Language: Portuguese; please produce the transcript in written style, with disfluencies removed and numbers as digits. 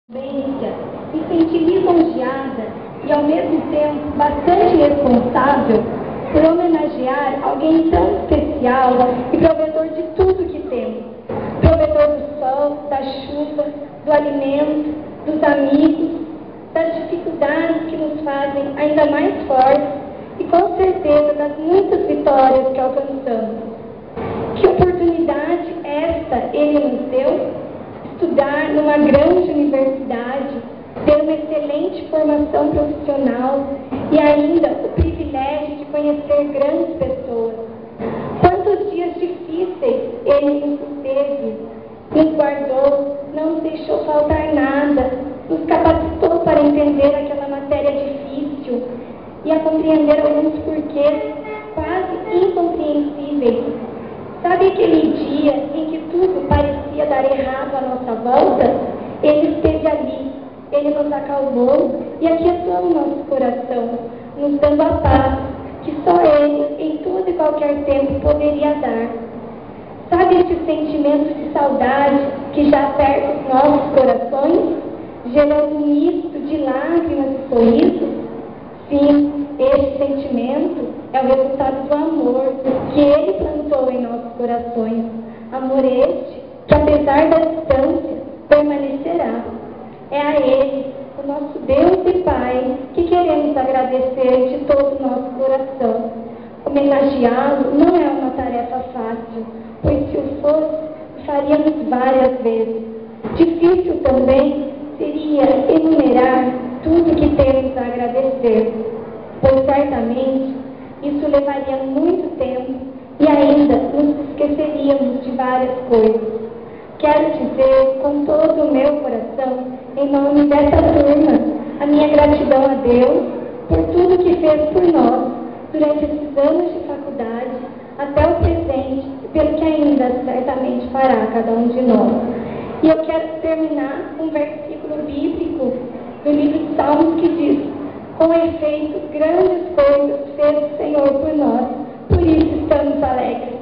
Me senti lisonjeada e ao mesmo tempo bastante responsável por homenagear alguém tão especial e provedor de tudo que temos. Provedor do sol, da chuva, do alimento, dos amigos, das dificuldades que nos fazem ainda mais fortes e com certeza das muitas vitórias que alcançamos. Que oportunidade esta Ele nos deu? Estudar numa grande universidade, ter uma excelente formação profissional e ainda o privilégio de conhecer grandes pessoas. Quantos dias difíceis Ele nos susteve, nos guardou, não nos deixou faltar nada, nos capacitou para entender aquela matéria difícil e a compreender alguns porquês quase incompreensíveis. Sabe aquele dia em que tudo parecia dar errado à nossa volta? Ele esteve ali, Ele nos acalmou e aquietou o nosso coração, nos dando a paz que só Ele, em todo e qualquer tempo, poderia dar. Sabe esse sentimento de saudade que já aperta os nossos corações, gerando um misto de lágrimas e sorrisos? Sim, este sentimento é o resultado do amor que Ele plantou em nossos corações. Amor este que, apesar da distância, permanecerá. É a Ele, o nosso Deus e Pai, que queremos agradecer de todo o nosso coração. Homenageá-lo não é uma tarefa fácil, pois se o fosse, faríamos várias vezes. Difícil também seria enumerar tudo que temos a agradecer, pois certamente isso levaria muito tempo e ainda nos esqueceríamos de várias coisas. Quero dizer com todo o meu coração, em nome dessa turma, a minha gratidão a Deus por tudo que fez por nós durante esses anos de faculdade até o presente e pelo que ainda certamente fará cada um de nós. E eu quero terminar com um versículo bíblico do livro de Salmos que diz: com efeito, grandes coisas fez o Senhor por nós, por isso estamos alegres.